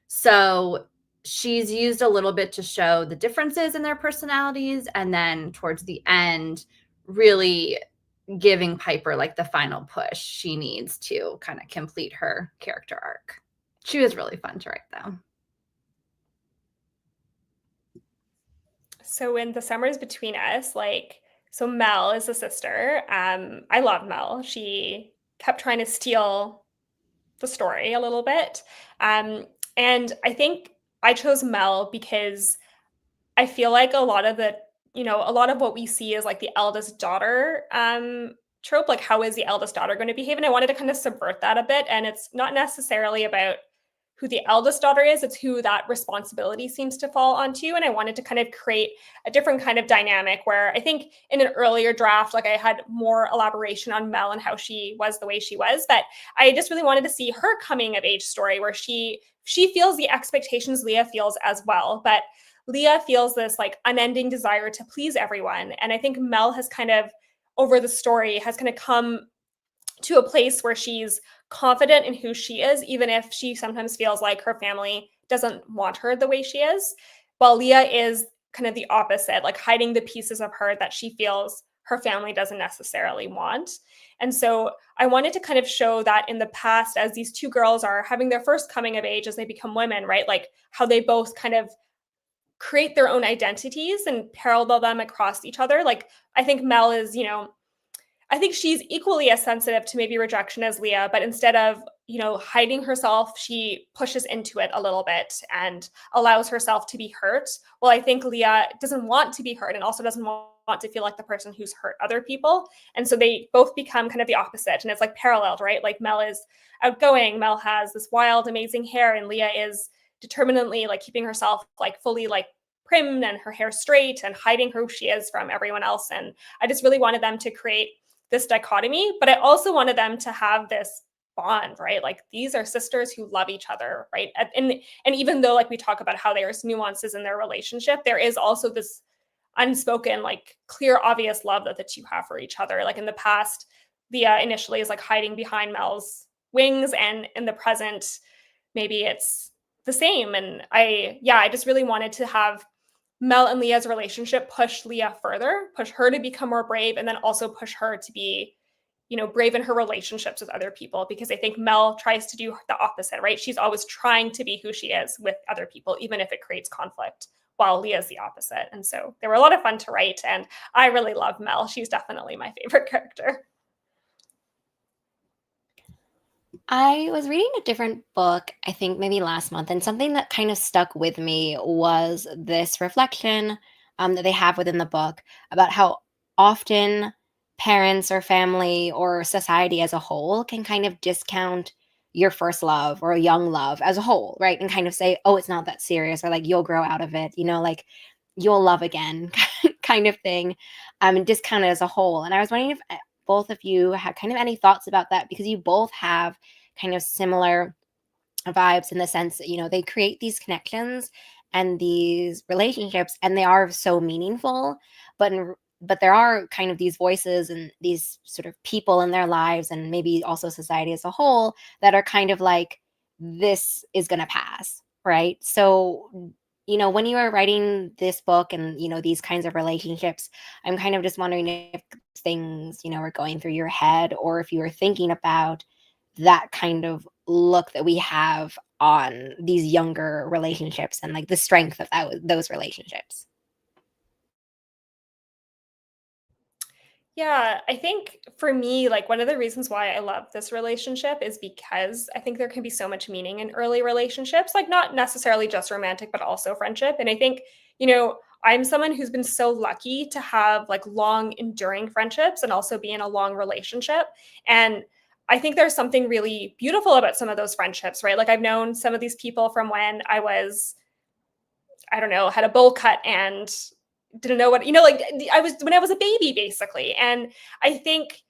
[SPEAKER 3] So she's used a little bit to show the differences in their personalities. And then towards the end, really giving Piper like the final push she needs to kind of complete her character arc. She was really fun to write, though.
[SPEAKER 2] So in the Summers Between Us, like So Mel is a sister. I love Mel. She kept trying to steal the story a little bit. Um, and I think I chose Mel because I feel like a lot of what we see is like the eldest daughter trope, like how is the eldest daughter going to behave? And I wanted to kind of subvert that a bit. And it's not necessarily about who the eldest daughter is, it's who that responsibility seems to fall onto. And I wanted to kind of create a different kind of dynamic where I think in an earlier draft, like I had more elaboration on Mel and how she was the way she was. But I just really wanted to see her coming of age story where she feels the expectations Leah feels as well. But Leah feels this like unending desire to please everyone. And I think Mel has kind of, over the story, has kind of come to a place where she's confident in who she is, even if she sometimes feels like her family doesn't want her the way she is. While Leah is kind of the opposite, like hiding the pieces of her that she feels her family doesn't necessarily want. And so I wanted to kind of show that in the past, as these two girls are having their first coming of age as they become women, right? Like how they both kind of create their own identities and parallel them across each other. Like I think Mel is, I think she's equally as sensitive to maybe rejection as Leah, but instead of, hiding herself, she pushes into it a little bit and allows herself to be hurt. Well, I think Leah doesn't want to be hurt and also doesn't want to feel like the person who's hurt other people. And so they both become kind of the opposite. And it's like paralleled, right? Like Mel is outgoing, Mel has this wild, amazing hair, and Leah is determinately like keeping herself like fully like primmed and her hair straight and hiding who she is from everyone else. And I just really wanted them to create this dichotomy, but I also wanted them to have this bond, right? Like these are sisters who love each other, right? And even though like we talk about how there's nuances in their relationship, there is also this unspoken, like clear, obvious love that the two have for each other. Like in the past, Leah initially is like hiding behind Mel's wings, and in the present, maybe it's the same. And I just really wanted to have Mel and Leah's relationship push Leah further, push her to become more brave, and then also push her to be, brave in her relationships with other people. Because I think Mel tries to do the opposite, right? She's always trying to be who she is with other people, even if it creates conflict, while Leah's the opposite. And so they were a lot of fun to write. And I really love Mel. She's definitely my favorite character.
[SPEAKER 1] I was reading a different book, I think maybe last month, and something that kind of stuck with me was this reflection that they have within the book about how often parents or family or society as a whole can kind of discount your first love or young love as a whole, right? And kind of say, oh, it's not that serious, or like you'll grow out of it, like you'll love again, kind of thing, and discount it as a whole. And I was wondering if both of you had kind of any thoughts about that, because you both have kind of similar vibes in the sense that, they create these connections and these relationships and they are so meaningful, but there are kind of these voices and these sort of people in their lives and maybe also society as a whole that are kind of like, this is going to pass, right? So when you are writing this book and these kinds of relationships, I'm kind of just wondering if things are going through your head, or if you were thinking about that kind of look that we have on these younger relationships and like the strength of those relationships.
[SPEAKER 2] Yeah, I think for me, like one of the reasons why I love this relationship is because I think there can be so much meaning in early relationships, like not necessarily just romantic, but also friendship. And I think, I'm someone who's been so lucky to have like long enduring friendships and also be in a long relationship. And I think there's something really beautiful about some of those friendships, right? Like I've known some of these people from when I was, I don't know, had a bowl cut and didn't know what, like I was when I was a baby basically. And I think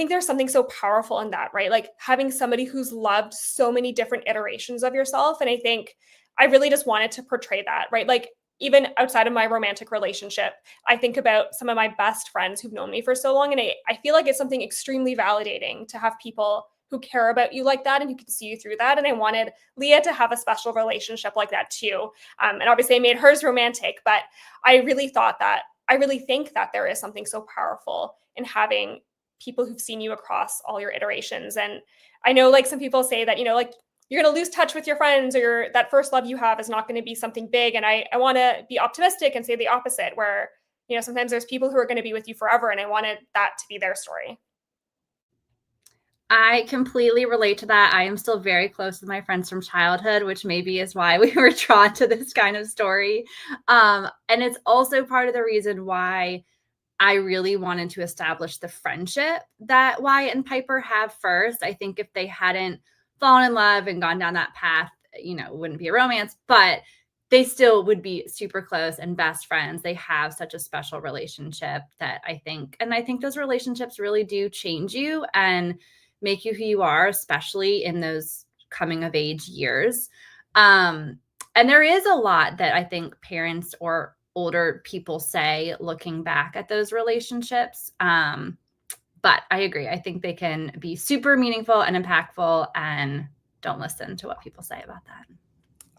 [SPEAKER 2] there's something so powerful in that, right? Like having somebody who's loved so many different iterations of yourself. And I think I really just wanted to portray that, right? Like even outside of my romantic relationship, I think about some of my best friends who've known me for so long. And I feel like it's something extremely validating to have people who care about you like that and who can see you through that. And I wanted Leah to have a special relationship like that too. And obviously I made hers romantic, but I really think that there is something so powerful in having people who've seen you across all your iterations. And I know like some people say that, like you're going to lose touch with your friends, or that first love you have is not going to be something big. And I want to be optimistic and say the opposite, where sometimes there's people who are going to be with you forever, and I wanted that to be their story.
[SPEAKER 3] I completely relate to that. I am still very close with my friends from childhood, which maybe is why we were drawn to this kind of story. And it's also part of the reason why I really wanted to establish the friendship that Wyatt and Piper have first. I think if they hadn't fallen in love and gone down that path, it wouldn't be a romance, but they still would be super close and best friends. They have such a special relationship that I think those relationships really do change you and make you who you are, especially in those coming of age years. And there is a lot that I think parents or older people say looking back at those relationships. But I agree. I think they can be super meaningful and impactful, and don't listen to what people say about that.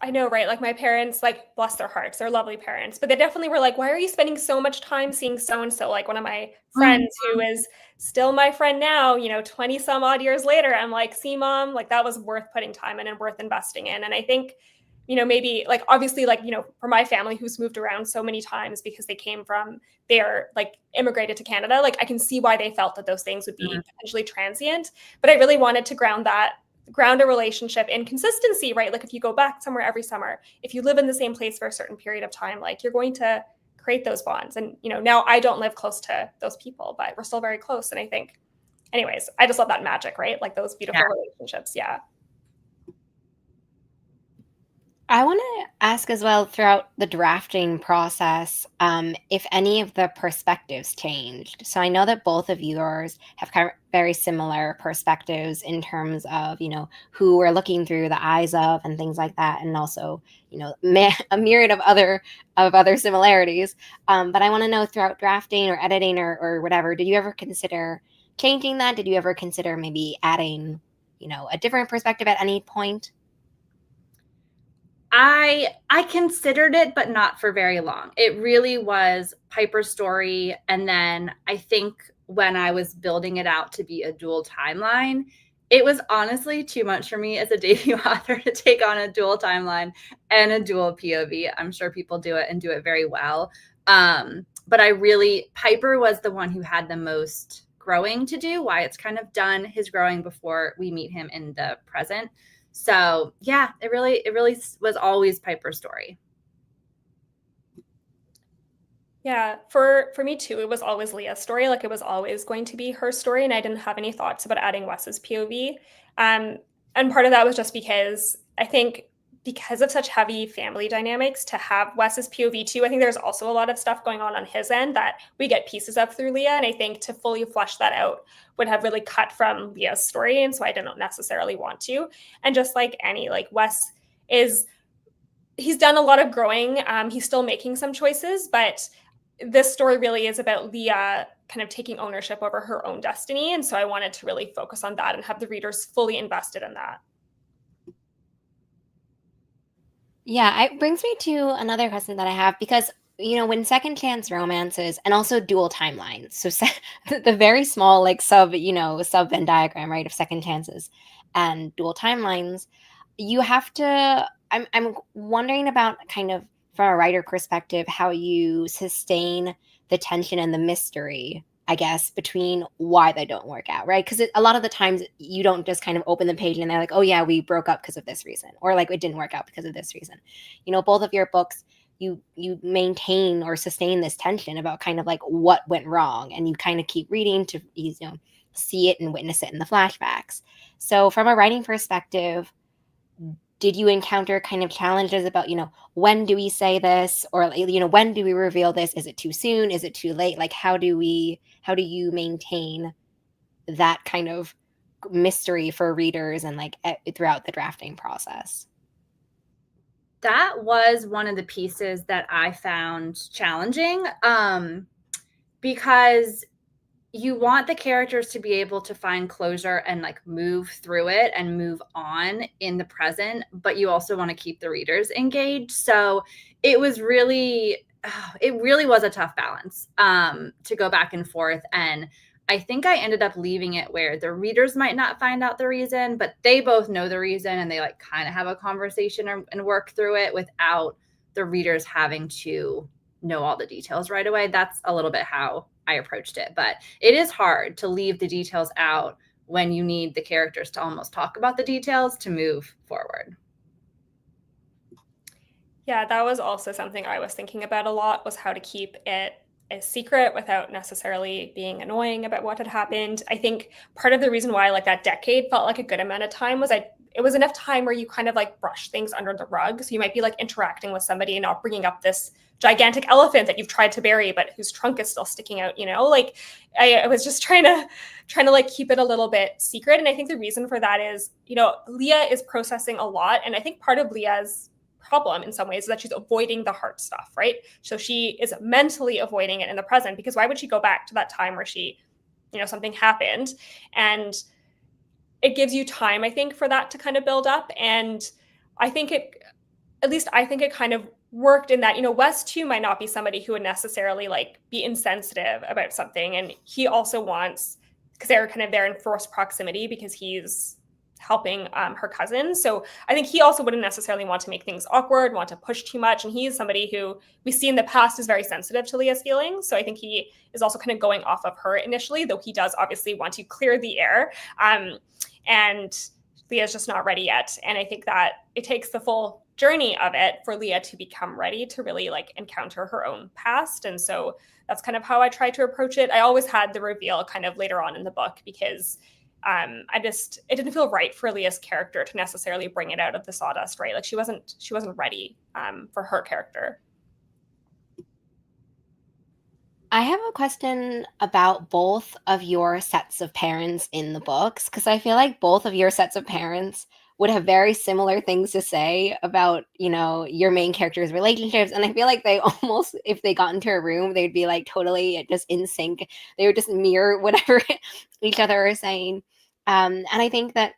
[SPEAKER 2] I know, right? Like my parents, like bless their hearts, they're lovely parents, but they definitely were like, why are you spending so much time seeing so-and-so? Like one of my friends who is still my friend now, 20 some odd years later, I'm like, see mom, like that was worth putting time in and worth investing in. And I think, maybe like, obviously like, for my family who's moved around so many times because they're like immigrated to Canada, like I can see why they felt that those things would be potentially transient, but I really wanted to ground a relationship in consistency, right? Like if you go back somewhere every summer, if you live in the same place for a certain period of time, like you're going to create those bonds. And, now I don't live close to those people, but we're still very close. And I think, anyways, I just love that magic, right? Like those beautiful relationships. Yeah.
[SPEAKER 1] I want to ask as well throughout the drafting process if any of the perspectives changed. So I know that both of yours have kind of very similar perspectives in terms of, who we're looking through the eyes of and things like that. And also, a myriad of other similarities. But I want to know throughout drafting or editing or whatever, did you ever consider changing that? Did you ever consider maybe adding, a different perspective at any point?
[SPEAKER 3] I considered it, but not for very long. It really was Piper's story. And then I think when I was building it out to be a dual timeline, it was honestly too much for me as a debut author to take on a dual timeline and a dual POV. I'm sure people do it and do it very well. But Piper was the one who had the most growing to do. Wyatt's kind of done his growing before we meet him in the present. So yeah, it really was always Piper's story.
[SPEAKER 2] Yeah, for me too, it was always Leah's story. Like it was always going to be her story, and I didn't have any thoughts about adding Wes's POV. And part of that was just because I think because of such heavy family dynamics, to have Wes's POV too, I think there's also a lot of stuff going on his end that we get pieces of through Leah. And I think to fully flesh that out would have really cut from Leah's story. And so I didn't necessarily want to. And just like Annie, like he's done a lot of growing. He's still making some choices, but this story really is about Leah kind of taking ownership over her own destiny. And so I wanted to really focus on that and have the readers fully invested in that.
[SPEAKER 1] Yeah, it brings me to another question that I have because, when second chance romances and also dual timelines, so the very small like sub Venn diagram, right, of second chances and dual timelines, you have to, I'm wondering about kind of from a writer perspective, how you sustain the tension and the mystery, I guess, between why they don't work out, right? Because a lot of the times you don't just kind of open the page and they're like, oh yeah, we broke up because of this reason, or like it didn't work out because of this reason. Both of your books, you maintain or sustain this tension about kind of like what went wrong, and you kind of keep reading to see it and witness it in the flashbacks. So from a writing perspective, did you encounter kind of challenges about, when do we say this, or, when do we reveal this? Is it too soon? Is it too late? Like, how do you maintain that kind of mystery for readers and like throughout the drafting process?
[SPEAKER 3] That was one of the pieces that I found challenging, because you want the characters to be able to find closure and like move through it and move on in the present, but you also want to keep the readers engaged. So it really was a tough balance to go back and forth. And I think I ended up leaving it where the readers might not find out the reason, but they both know the reason and they like kind of have a conversation and work through it without the readers having to know all the details right away. That's a little bit how I approached it. But it is hard to leave the details out when you need the characters to almost talk about the details to move forward.
[SPEAKER 2] Yeah, that was also something I was thinking about a lot, was how to keep it a secret without necessarily being annoying about what had happened. I think part of the reason why like that decade felt like a good amount of time was it was enough time where you kind of like brush things under the rug. So you might be like interacting with somebody and not bringing up this gigantic elephant that you've tried to bury, but whose trunk is still sticking out, you know, like I was just trying to like keep it a little bit secret. And I think the reason for that is, you know, Leah is processing a lot. And I think part of Leah's problem in some ways is that she's avoiding the hard stuff, right? So she is mentally avoiding it in the present, because why would she go back to that time where she, you know, something happened? And it gives you time, I think, for that to kind of build up. And I think at least I think it kind of worked in that, you know, Wes too might not be somebody who would necessarily like be insensitive about something. And he also wants, because they're kind of there in forced proximity because he's helping her cousin. So I think he also wouldn't necessarily want to make things awkward, want to push too much. And he's somebody who we see in the past is very sensitive to Leah's feelings. So I think he is also kind of going off of her initially, though he does obviously want to clear the air. And Leah's just not ready yet. And I think that it takes the full journey of it for Leah to become ready to really like encounter her own past. And so that's kind of how I try to approach it. I always had the reveal kind of later on in the book because it didn't feel right for Leah's character to necessarily bring it out of the sawdust, right? Like she wasn't ready for her character.
[SPEAKER 1] I have a question about both of your sets of parents in the books, because I feel like both of your sets of parents would have very similar things to say about, you know, your main characters' relationships. And I feel like they almost, if they got into a room, they'd be like totally just in sync. They would just mirror whatever each other are saying. And I think that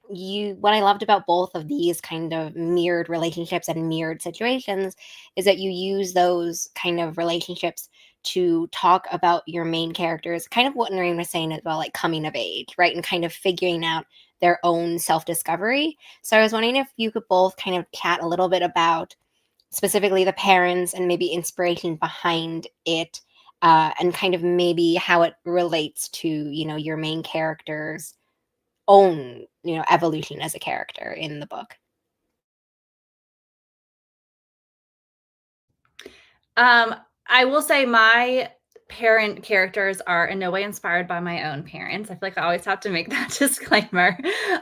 [SPEAKER 1] what I loved about both of these kind of mirrored relationships and mirrored situations is that you use those kind of relationships to talk about your main characters, kind of what Noreen was saying as well, like coming of age, right? And kind of figuring out their own self-discovery. So I was wondering if you could both kind of chat a little bit about specifically the parents and maybe inspiration behind it, and kind of maybe how it relates to, you know, your main character's own, you know, evolution as a character in the book.
[SPEAKER 3] I will say my parent characters are in no way inspired by my own parents. I feel like I always have to make that disclaimer.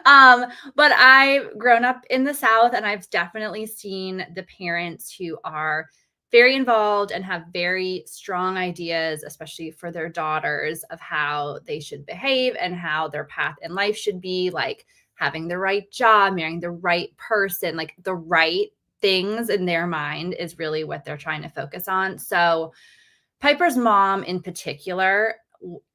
[SPEAKER 3] But I've grown up in the South, and I've definitely seen the parents who are very involved and have very strong ideas, especially for their daughters, of how they should behave and how their path in life should be, like having the right job, marrying the right person, like the right things in their mind is really what they're trying to focus on. So Piper's mom in particular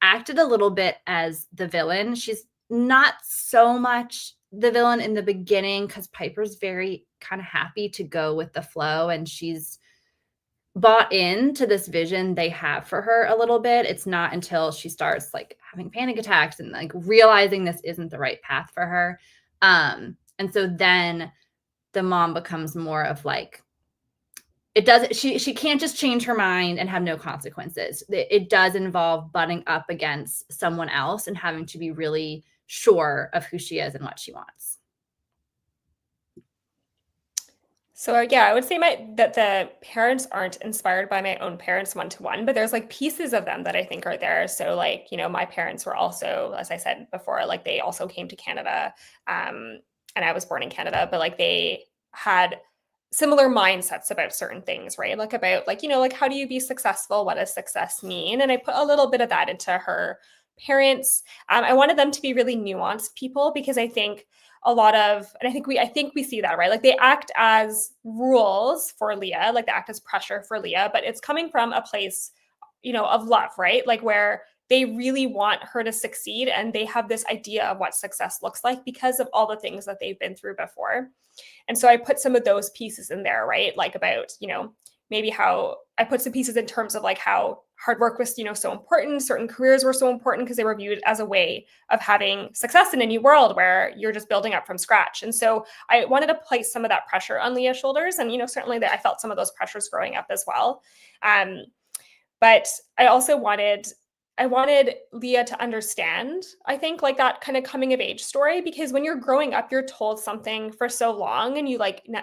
[SPEAKER 3] acted a little bit as the villain. She's not so much the villain in the beginning because Piper's very kind of happy to go with the flow, and she's bought into this vision they have for her a little bit. It's not until she starts like having panic attacks and like realizing this isn't the right path for her. And so then the mom becomes more of like, she can't just change her mind and have no consequences. It does involve butting up against someone else and having to be really sure of who she is and what she wants.
[SPEAKER 2] So yeah, I would say that the parents aren't inspired by my own parents one-to-one, but there's like pieces of them that I think are there. So like, you know, my parents were also, as I said before, like they also came to Canada, and I was born in Canada, but like they had similar mindsets about certain things, right? Like about like, you know, like how do you be successful? What does success mean? And I put a little bit of that into her parents. I wanted them to be really nuanced people because I think a lot of, and I think we see that, right? Like they act as rules for Leah, like they act as pressure for Leah, but it's coming from a place, you know, of love, right? Like where they really want her to succeed and they have this idea of what success looks like because of all the things that they've been through before. And so I put some of those pieces in there, right? Like about, you know, maybe how I put some pieces in terms of like how hard work was, so important. Certain careers were so important because they were viewed as a way of having success in a new world where you're just building up from scratch. And so I wanted to place some of that pressure on Leah's shoulders. And, certainly that I felt some of those pressures growing up as well. But I also wanted Leah to understand, I think, like that kind of coming of age story, because when you're growing up, you're told something for so long and you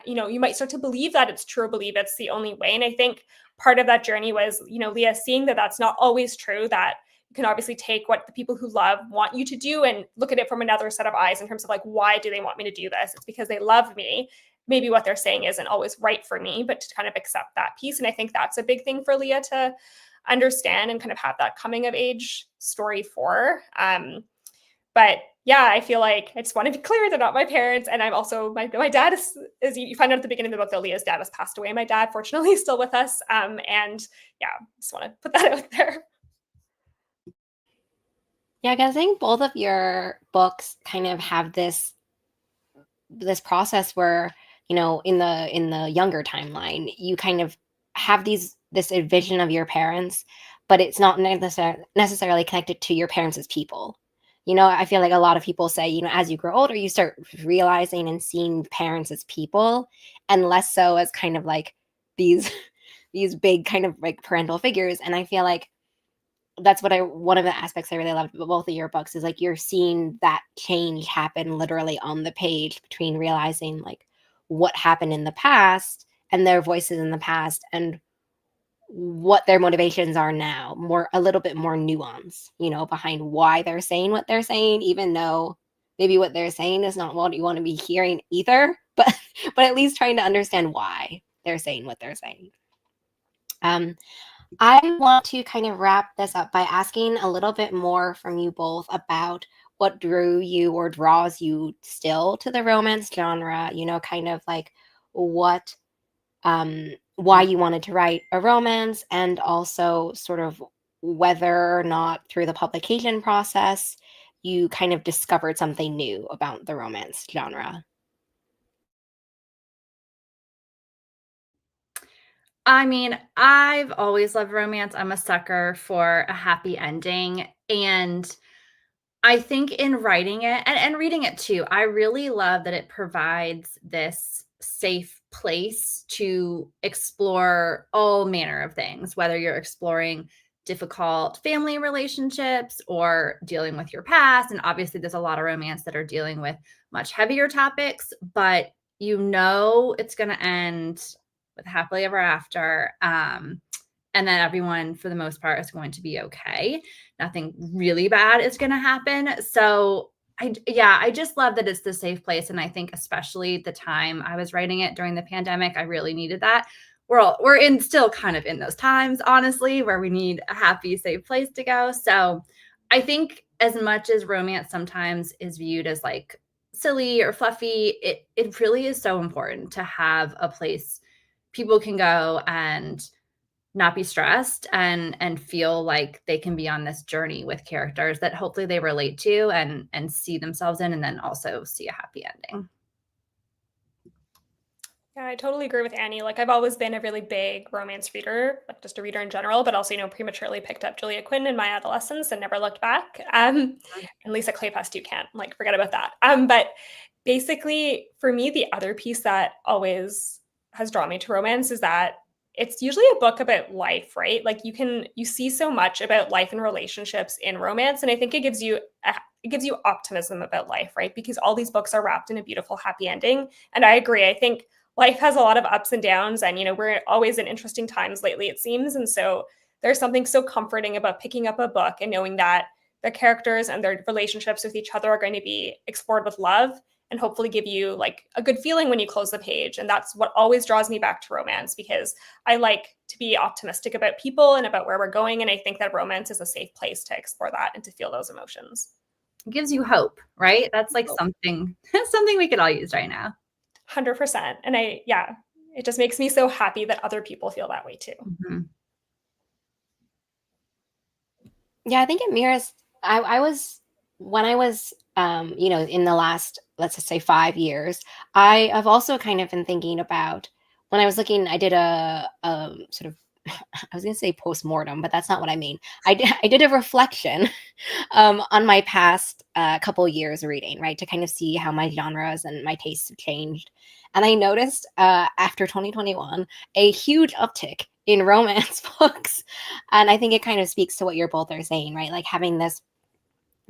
[SPEAKER 2] you might start to believe that it's true or believe it's the only way. And I think part of that journey was, Leah seeing that that's not always true, that you can obviously take what the people who love want you to do and look at it from another set of eyes in terms of like, why do they want me to do this? It's because they love me. Maybe what they're saying isn't always right for me, but to kind of accept that piece. And I think that's a big thing for Leah to understand and kind of have that coming of age story for. But yeah, I feel like I just want to be clear they're not my parents. And I'm also, my dad is you find out at the beginning of the book that Leah's dad has passed away. My dad, fortunately, is still with us. And yeah, just want to put that out there.
[SPEAKER 1] Yeah, because I think both of your books kind of have this process where, in the younger timeline, you kind of have this vision of your parents, but it's not necessarily connected to your parents as people. I feel like a lot of people say, as you grow older, you start realizing and seeing parents as people, and less so as kind of like these big kind of like parental figures. And I feel like that's one of the aspects I really loved about both of your books is like you're seeing that change happen literally on the page between realizing like what happened in the past and their voices in the past and what their motivations are now, a little bit more nuance, behind why they're saying what they're saying, even though maybe what they're saying is not what you want to be hearing either, but at least trying to understand why they're saying what they're saying. I want to kind of wrap this up by asking a little bit more from you both about what drew you or draws you still to the romance genre, kind of like what why you wanted to write a romance, and also sort of whether or not through the publication process you kind of discovered something new about the romance genre.
[SPEAKER 3] I mean, I've always loved romance. I'm a sucker for a happy ending. And I think in writing it and reading it too, I really love that it provides this safe place to explore all manner of things, whether you're exploring difficult family relationships or dealing with your past. And obviously, there's a lot of romance that are dealing with much heavier topics, but it's going to end with happily ever after. And then everyone, for the most part, is going to be okay. Nothing really bad is going to happen. So I just love that it's the safe place. And I think especially the time I was writing it during the pandemic, I really needed that. We're still kind of in those times, honestly, where we need a happy, safe place to go. So I think as much as romance sometimes is viewed as like silly or fluffy, it really is so important to have a place people can go and not be stressed and feel like they can be on this journey with characters that hopefully they relate to and see themselves in, and then also see a happy ending.
[SPEAKER 2] Yeah, I totally agree with Annie. Like I've always been a really big romance reader, like just a reader in general, but also, prematurely picked up Julia Quinn in my adolescence and never looked back. And Lisa Kleypas too can't, like, forget about that. But basically for me, the other piece that always has drawn me to romance is that it's usually a book about life, right? Like you see so much about life and relationships in romance. And I think it gives you optimism about life, right? Because all these books are wrapped in a beautiful, happy ending. And I agree. I think life has a lot of ups and downs, and we're always in interesting times lately, it seems. And so there's something so comforting about picking up a book and knowing that the characters and their relationships with each other are going to be explored with love and hopefully give you like a good feeling when you close the page. And that's what always draws me back to romance, because I like to be optimistic about people and about where we're going. And I think that romance is a safe place to explore that and to feel those emotions.
[SPEAKER 3] It gives you hope, right? That's like something we could all use right now.
[SPEAKER 2] 100%. And it just makes me so happy that other people feel that way too.
[SPEAKER 3] Mm-hmm.
[SPEAKER 1] Yeah, I think it mirrors. I was in the last, let's just say 5 years, I have also kind of been thinking about when I was looking. I did a sort of I was going to say post-mortem, but that's not what I mean. I did a reflection on my past couple years reading, right, to kind of see how my genres and my tastes have changed. And I noticed after 2021 a huge uptick in romance books. And I think it kind of speaks to what you're both are saying, right? Like having this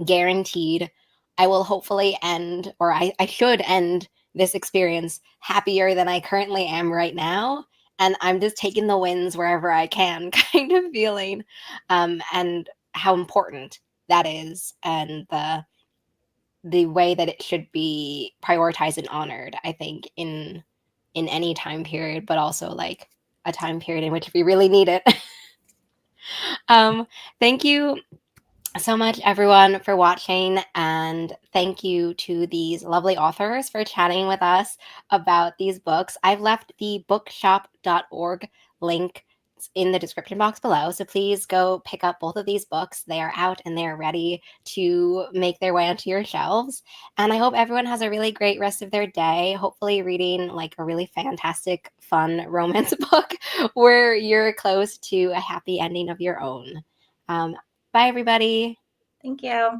[SPEAKER 1] guaranteed, I will hopefully end, or I should end this experience happier than I currently am right now. And I'm just taking the wins wherever I can, kind of feeling, and how important that is, and the way that it should be prioritized and honored, I think, in any time period, but also like a time period in which we really need it. Thank you so much, everyone, for watching, and thank you to these lovely authors for chatting with us about these books. I've left the bookshop.org link in the description box below, so please go pick up both of these books. They are out and they're ready to make their way onto your shelves. And I hope everyone has a really great rest of their day, hopefully reading like a really fantastic, fun romance book where you're close to a happy ending of your own. Bye, everybody.
[SPEAKER 3] Thank you.